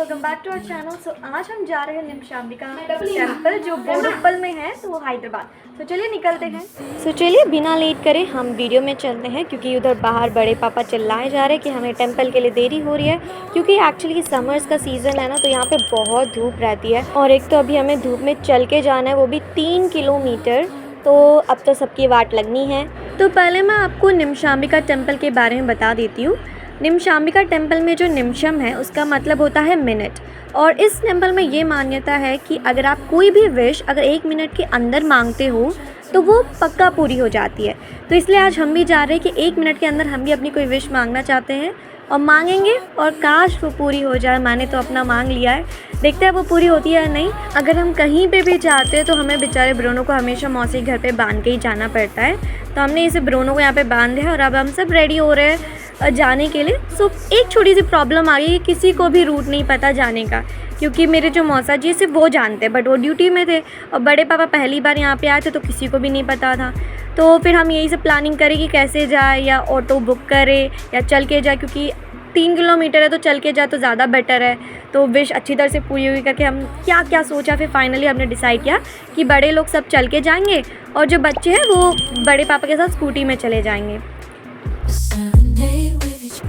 Welcome back to our channel. So आज हम जा रहे हैं निमशांबिका टेम्पल जो बोडुप्पल में है, तो हैदराबाद। तो चलिए निकलते हैं। सो चलिए बिना लेट करे हम वीडियो में चलते हैं, क्योंकि उधर बाहर बड़े पापा चिल्लाए जा रहे हैं कि हमें टेम्पल के लिए देरी हो रही है, क्योंकि एक्चुअली समर्स का सीज़न है ना, तो यहाँ पे बहुत धूप रहती है। और एक तो अभी हमें धूप में चल के जाना है, वो भी 3 किलोमीटर। तो अब तो सबकी वाट लगनी है। तो पहले मैं आपको निमशांबिका टेम्पल के बारे में बता देती हूँ। निमशांबिका टेम्पल में जो निमशम है उसका मतलब होता है मिनट, और इस टेम्पल में ये मान्यता है कि अगर आप कोई भी विश अगर 1 मिनट के अंदर मांगते हो तो वो पक्का पूरी हो जाती है। तो इसलिए आज हम भी जा रहे हैं कि 1 मिनट के अंदर हम भी अपनी कोई विश मांगना चाहते हैं और मांगेंगे, और काश वो पूरी हो जाए। मैंने तो अपना मांग लिया है, देखते हैं वो पूरी होती है या नहीं। अगर हम कहीं पे भी जाते हैं तो हमें बेचारे ब्रोनो को हमेशा मौसी घर पे बांध के ही जाना पड़ता है। तो हमने इसे ब्रोनो को यहाँ पे बांध दिया है और अब हम सब रेडी हो रहे हैं जाने के लिए। सो एक छोटी सी प्रॉब्लम आ गई, किसी को भी रूट नहीं पता जाने का, क्योंकि मेरे जो मौसा जी सिर्फ वो जानते हैं, बट वो ड्यूटी में थे और बड़े पापा पहली बार यहाँ पे आए थे, तो किसी को भी नहीं पता था। तो फिर हम यही से प्लानिंग करें कि कैसे जाए, या ऑटो बुक करें या चल के जाए, क्योंकि 3 किलोमीटर है तो चल के जाए तो ज़्यादा बेटर है। तो विश अच्छी तरह से पूरी हुई करके हम क्या क्या सोचा, फिर फाइनली हमने डिसाइड किया कि बड़े लोग सब चल के जाएंगे और जो बच्चे हैं वो बड़े पापा के साथ स्कूटी में चले जाएंगे।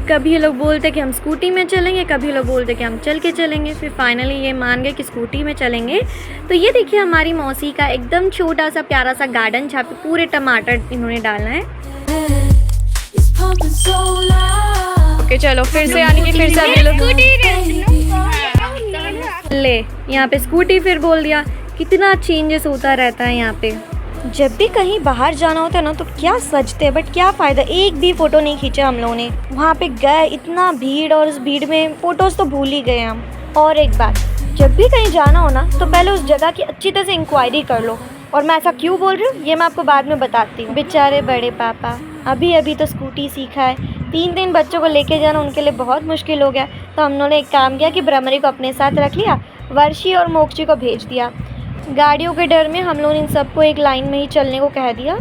कभी ये लोग बोलते कि हम स्कूटी में चलेंगे, कभी लोग बोलते कि हम चल के चलेंगे। फिर फाइनली ये मान गए कि स्कूटी में चलेंगे। तो ये देखिए हमारी मौसी का एकदम छोटा सा प्यारा सा गार्डन, जहाँ पे पूरे टमाटर इन्होंने डालना है। ओके चलो फिर से आने की, फिर से अभी लोग ले यहाँ पे स्कूटी फिर बोल दिया। कितना चेंजेस होता रहता है यहाँ पे। जब भी कहीं बाहर जाना होता है ना तो क्या सजते हैं, बट क्या फ़ायदा, एक भी फ़ोटो नहीं खींचा हम लोगों ने। वहाँ पे गए, इतना भीड़, और उस भीड़ में फ़ोटोज़ तो भूल ही गए हम। और एक बात, जब भी कहीं जाना हो ना तो पहले उस जगह की अच्छी तरह से इंक्वायरी कर लो। और मैं ऐसा क्यों बोल रही हूँ ये मैं आपको बाद में बताती हूँ। बेचारे बड़े पापा अभी अभी तो स्कूटी सीखा है, 3 बच्चों को लेके जाना उनके लिए बहुत मुश्किल हो गया। तो हम लोगों ने एक काम किया कि ब्रह्मरी को अपने साथ रख लिया, वर्षी और मोक्षी को भेज दिया। गाड़ियों के डर में हम लोगों ने इन सबको एक लाइन में ही चलने को कह दिया।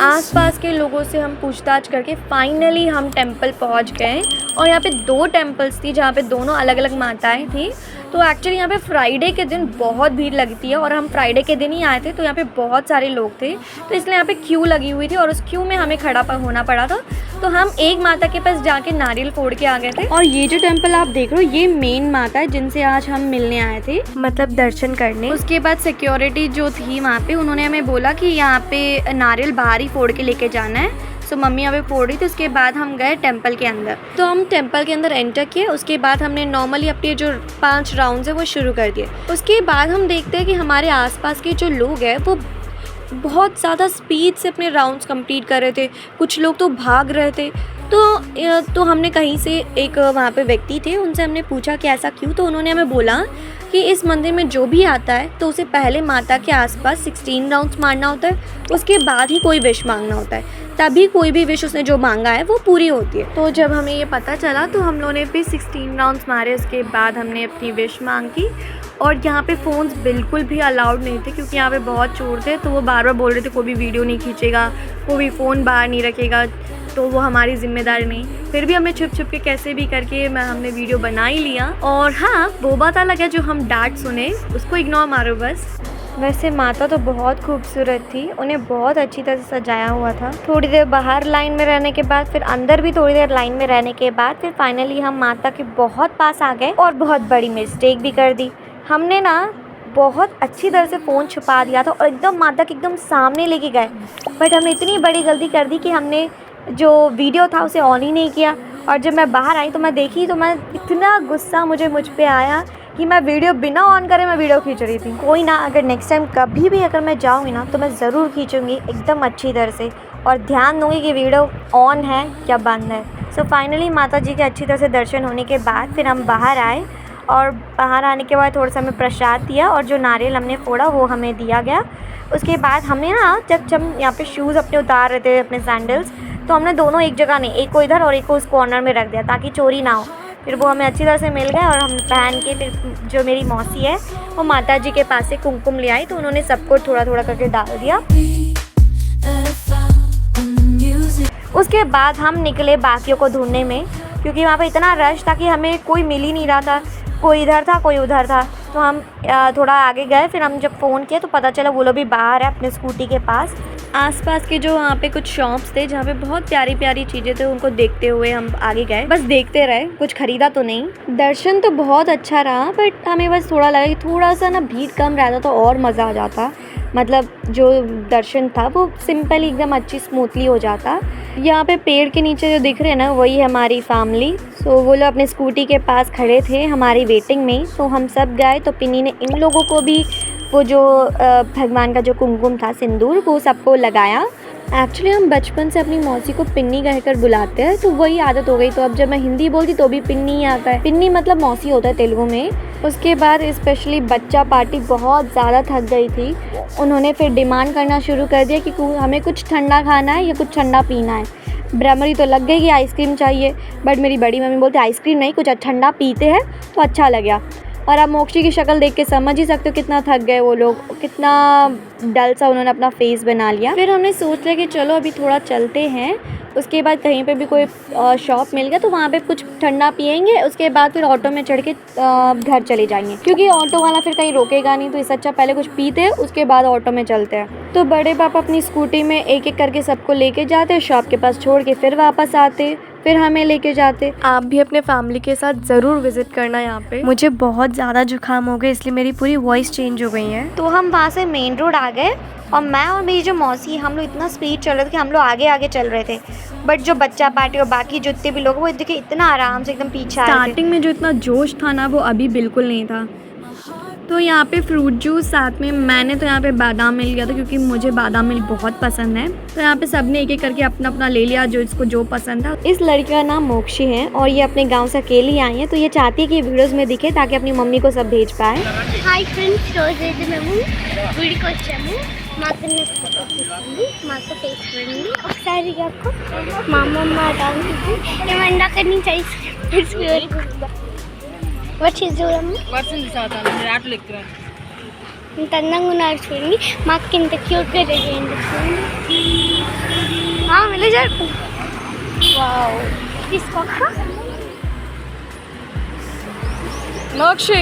आसपास के लोगों से हम पूछताछ करके फाइनली हम टेंपल पहुंच गए। और यहाँ पे 2 टेंपल्स थी जहाँ पे दोनों अलग अलग माताएं थी। तो एक्चुअली यहाँ पे फ्राइडे के दिन बहुत भीड़ लगती है, और हम फ्राइडे के दिन ही आए थे, तो यहाँ पे बहुत सारे लोग थे, तो इसलिए यहाँ पे क्यू लगी हुई थी और उस क्यू में हमें खड़ा होना पड़ा था। तो हम एक माता के पास जाके नारियल फोड़ के आ गए थे। और ये जो टेम्पल आप देख रहे हो ये मेन माता है जिनसे आज हम मिलने आए थे, मतलब दर्शन करने। उसके बाद सिक्योरिटी जो थी वहाँ पे, उन्होंने हमें बोला कि यहाँ पे नारियल बाहर ही फोड़ के लेके जाना है। सो मम्मी अभी फोड़ रही थी। उसके बाद हम गए टेंपल के अंदर। तो हम टेंपल के अंदर एंटर किए। उसके बाद हमने नॉर्मली अपने जो 5 राउंड्स है वो शुरू कर दिए। उसके बाद हम देखते हैं कि हमारे आसपास के जो लोग हैं वो बहुत ज़्यादा स्पीड से अपने राउंड्स कंप्लीट कर रहे थे, कुछ लोग तो भाग रहे थे। तो हमने कहीं से एक वहाँ पे व्यक्ति थे, उनसे हमने पूछा कि ऐसा क्यों। तो उन्होंने हमें बोला कि इस मंदिर में जो भी आता है तो उसे पहले माता के आसपास 16 राउंड्स मारना होता है, उसके बाद ही कोई विश मांगना होता है, तभी कोई भी विश उसने जो मांगा है वो पूरी होती है। तो जब हमें ये पता चला तो हम लोगों ने भी 16 राउंड्स मारे। उसके बाद हमने अपनी विश मांगी। और यहाँ पे फ़ोन्स बिल्कुल भी अलाउड नहीं थे, क्योंकि यहाँ पे बहुत चोर थे। तो वो बार बार बोल रहे थे कोई भी वीडियो नहीं खींचेगा, कोई भी फ़ोन बाहर नहीं रखेगा, तो वो हमारी जिम्मेदारी नहीं। फिर भी हमने छुप छुप के कैसे भी करके हमने वीडियो बना ही लिया। और हाँ, वो बात अलग है जो हम डांट सुने, उसको इग्नोर मारो बस। वैसे माता तो बहुत खूबसूरत थी, उन्हें बहुत अच्छी तरह से सजाया हुआ था। थोड़ी देर बाहर लाइन में रहने के बाद, फिर अंदर भी थोड़ी देर लाइन में रहने के बाद, फिर फाइनली हम माता के बहुत पास आ गए। और बहुत बड़ी मिस्टेक भी कर दी हमने ना, बहुत अच्छी तरह से फ़ोन छुपा दिया था और एकदम माता के एकदम सामने लेके गए। बट हमने इतनी बड़ी गलती कर दी कि हमने जो वीडियो था उसे ऑन ही नहीं किया। और जब मैं बाहर आई तो मैं देखी, तो मैं इतना गुस्सा मुझ पे आया कि मैं वीडियो बिना ऑन करे मैं वीडियो खींच रही थी। कोई ना, अगर नेक्स्ट टाइम कभी भी अगर मैं जाऊँगी ना तो मैं ज़रूर खींचूँगी एकदम अच्छी तरह से, और ध्यान दूँगी कि वीडियो ऑन है या बंद है। सो फाइनली माता जी के अच्छी तरह से दर्शन होने के बाद फिर हम बाहर आए। और बाहर आने के बाद थोड़ा सा हमें प्रसाद दिया, और जो नारियल हमने फोड़ा वो हमें दिया गया। उसके बाद हमने ना जब यहाँ पे शूज़ अपने उतार रहे थे, अपने सैंडल्स, तो हमने दोनों एक जगह नहीं, एक को इधर और एक को उस कॉर्नर में रख दिया ताकि चोरी ना हो। फिर वो हमें अच्छी तरह से मिल गए और हम पहन के, फिर जो मेरी मौसी है वो माता जी के पास से कुमकुम ले आई, तो उन्होंने सबको थोड़ा थोड़ा करके डाल दिया। उसके बाद हम निकले बाकियों को ढूंढने में, क्योंकि वहाँ पे इतना रश था कि हमें कोई मिल ही नहीं रहा था। कोई इधर था कोई उधर था। तो हम थोड़ा आगे गए, फिर हम जब फ़ोन किया तो पता चला वो लोग भी बाहर है अपने स्कूटी के पास। आसपास के जो वहाँ पे कुछ शॉप्स थे जहाँ पे बहुत प्यारी प्यारी चीज़ें थे, उनको देखते हुए हम आगे गए। बस देखते रहे, कुछ ख़रीदा तो नहीं। दर्शन तो बहुत अच्छा रहा, बट हमें बस थोड़ा लगा कि थोड़ा सा ना भीड़ कम रहता तो और मज़ा आ जाता। मतलब जो दर्शन था वो सिंपल एकदम अच्छी स्मूथली हो जाता। यहाँ पे पेड़ के नीचे जो दिख रहे हैं ना, वही है हमारी फैमिली। सो वो लोग अपने स्कूटी के पास खड़े थे हमारी वेटिंग में। तो हम सब गए तो पिन्नी ने इन लोगों को भी वो जो भगवान का जो कुमकुम था, सिंदूर, वो सबको लगाया। एक्चुअली हम बचपन से अपनी मौसी को पिन्नी कहकर बुलाते हैं, तो वही आदत हो गई। तो अब जब मैं हिंदी बोलती तो भी पिन्नी ही आता है। पिन्नी मतलब मौसी होता है तेलुगु में। उसके बाद स्पेशली बच्चा पार्टी बहुत ज़्यादा थक गई थी। उन्होंने फिर डिमांड करना शुरू कर दिया कि हमें कुछ ठंडा खाना है या कुछ ठंडा पीना है। ब्रह्मरी तो लग गई कि आइसक्रीम चाहिए, बट मेरी बड़ी मम्मी बोलती आइसक्रीम नहीं, कुछ ठंडा पीते हैं तो अच्छा लगा। और आप मोक्षी की शक्ल देख के समझ ही सकते हो कितना थक गए वो लोग, कितना डल सा उन्होंने अपना फेस बना लिया। फिर हमने सोच लिया कि चलो अभी थोड़ा चलते हैं। उसके बाद कहीं पे भी कोई शॉप मिल गया तो वहाँ पे कुछ ठंडा पियेंगे। उसके बाद फिर ऑटो में चढ़ के घर चले जाएंगे, क्योंकि ऑटो वाला फिर कहीं रोकेगा नहीं। तो इससे अच्छा पहले कुछ पीते हैं, उसके बाद ऑटो में चलते हैं। तो बड़े पापा अपनी स्कूटी में एक एक करके सबको लेके जाते, शॉप के पास छोड़ के फिर वापस आते, फिर हमें लेके जाते। आप भी अपने फैमिली के साथ ज़रूर विज़िट करना यहाँ पे। मुझे बहुत ज़्यादा जुकाम हो गया, इसलिए मेरी पूरी वॉइस चेंज हो गई है। तो हम वहाँ से मेन रोड आ गए और मैं और मेरी जो मौसी, हम लोग इतना स्पीड चल रहे थे कि हम लोग आगे आगे चल रहे थे। बट जो बच्चा पार्टी और बाकी जितने भी लोग वो देखिए इतना आराम से एकदम पीछे आ रहे थे। स्टार्टिंग में जो इतना जोश था ना, वो अभी बिल्कुल नहीं था। तो यहाँ पे फ्रूट जूस, साथ में मैंने तो यहाँ पे बादाम मिल गया था, क्योंकि मुझे बादाम मिल्क बहुत पसंद है। तो यहाँ पे सबने एक एक करके अपना अपना ले लिया, जो इसको जो पसंद था। इस लड़की का नाम मोक्षी है और ये अपने गांव से अकेली आई है। तो ये चाहती है कि वीडियोस में दिखे ताकि अपनी मम्मी को सब भेज पाए। हाय फ्रेंड्स, రోజైతే మేము గుడికి వచ్చాము. మా అక్కని ఫోటో తీసుకుంది, మాకు టేస్ట్ చేయండి ఒకసారి. కాకు మా అమ్మమ్మ డాన్స్ ఏమంటే అక్కడి నుంచి ఐస్ క్రీమ్ వచ్చి చూడమ్మ వర్షం చదువుతాను, మీరు ఆటలు ఎక్కుతారు. ఇంత అందంగా ఉన్నారు చూడండి. మా అక్క ఇంత క్యూట్గా రెడీ అయింది చూడండి. వెళ్ళి జరుపు. వావ్, తీసుకోక మోక్షి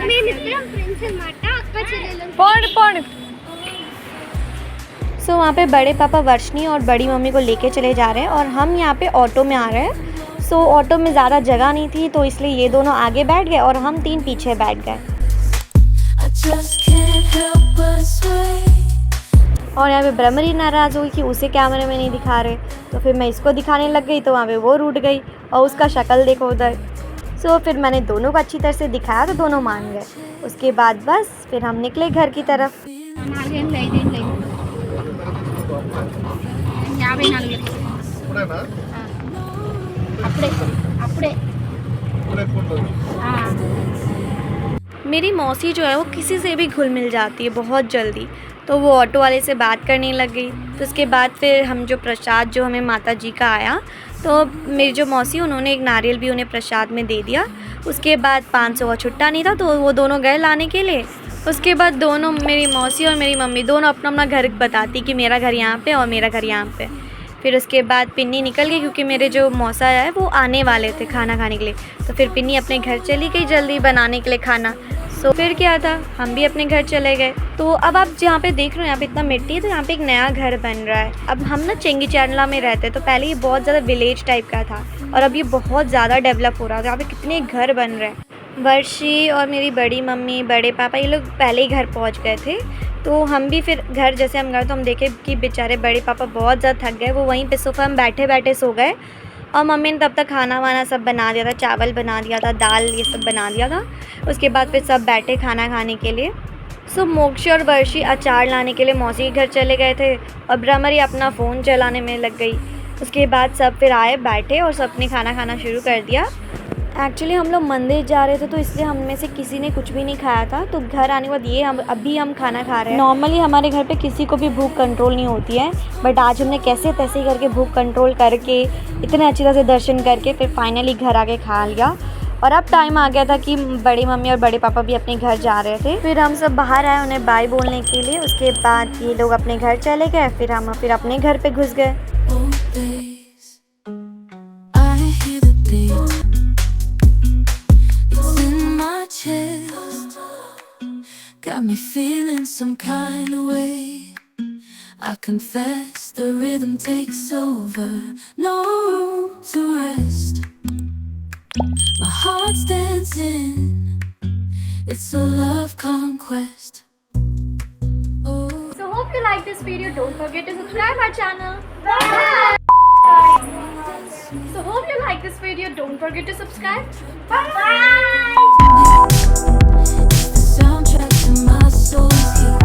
మేమిద్దరం ఫ్రెండ్స్ అన్నమాట, అక్క చెల్లెలు. పోండి పోండి. सो वहाँ पे बड़े पापा वर्षनी और बड़ी मम्मी को लेके चले जा रहे हैं और हम यहाँ पे ऑटो में आ रहे हैं। सो ऑटो में ज़्यादा जगह नहीं थी, तो इसलिए ये दोनों आगे बैठ गए और हम तीन पीछे बैठ गए। और यहाँ पे ब्रह्मरी नाराज़ हुई कि उसे कैमरे में नहीं दिखा रहे, तो फिर मैं इसको दिखाने लग गई, तो वहाँ पे वो रूठ गई और उसका शक्ल देखो उधर। सो फिर मैंने दोनों को अच्छी तरह से दिखाया तो दोनों मान गए। उसके बाद बस फिर हम निकले घर की तरफ। 54 అప్పుడే అప్పుడే मेरी मौसी जो है वो किसी से भी घुल मिल जाती है बहुत जल्दी। तो वो ऑटो वाले से बात करने लग गई। तो उसके बाद फिर हम जो प्रसाद जो हमें माता जी का आया, तो मेरी जो मौसी उन्होंने एक नारियल भी उन्हें प्रसाद में दे दिया। उसके बाद 500 का छुट्टा नहीं था, तो वो दोनों गए लाने के लिए। उसके बाद दोनों, मेरी मौसी और मेरी मम्मी दोनों अपना अपना घर बताती कि मेरा घर यहाँ पे और मेरा घर यहाँ पे। फिर उसके बाद पिन्नी निकल गई, क्योंकि मेरे जो मौसा है वो आने वाले थे खाना खाने के लिए। तो फिर पिन्नी अपने घर चली गई जल्दी बनाने के लिए खाना। सो फिर क्या था, हम भी अपने घर चले गए। तो अब आप जहाँ पे देख रहे हो यहाँ पे इतना मिट्टी है, तो यहाँ पे एक नया घर बन रहा है। अब हम ना चेंगी चैनला में रहते, तो पहले ये बहुत ज़्यादा विलेज टाइप का था और अब ये बहुत ज़्यादा डेवलप हो रहा है। यहाँ पे कितने घर बन रहे हैं। वर्षी और मेरी बड़ी मम्मी, बड़े पापा, ये लोग पहले ही घर पहुँच गए थे। तो हम भी फिर घर जैसे हम गए तो हम देखे कि बेचारे बड़े पापा बहुत ज़्यादा थक गए। वो वहीं पे सोफ़ा में बैठे बैठे सो गए और मम्मी ने तब तक खाना वाना सब बना दिया था, चावल बना दिया था, दाल ये सब बना दिया था। उसके बाद फिर सब बैठे खाना खाने के लिए। सो मोक्षी और वर्षी अचार लाने के लिए मौसी के घर चले गए थे और ब्रह्मरी अपना फ़ोन चलाने में लग गई। उसके बाद सब फिर आए बैठे और सबने खाना खाना शुरू कर दिया। एक्चुअली हम लोग मंदिर जा रहे थे, तो इसलिए हम में से किसी ने कुछ भी नहीं खाया था। तो घर आने के बाद ये अभी हम खाना खा रहे हैं। नॉर्मली हमारे घर पे किसी को भी भूख कंट्रोल नहीं होती है, बट आज हमने कैसे तैसे करके भूख कंट्रोल करके इतने अच्छी तरह से दर्शन करके फिर फाइनली घर आके खा लिया। और अब टाइम आ गया था कि बड़ी मम्मी और बड़े पापा भी अपने घर जा रहे थे। फिर हम सब बाहर आए उन्हें बाय बोलने के लिए। उसके बाद ये लोग अपने घर चले गए, फिर हम अपने घर पे घुस गए। space. I hear the beat. It's in my chest. Got me feeling some kind of way. I confess the rhythm takes over. No room to rest. My heart's dancing. It's a love conquest. Oh. So hope you like this video. Don't forget to subscribe our channel. So hope you like this video. Don't forget to subscribe. It's the soundtrack to my soul's heat.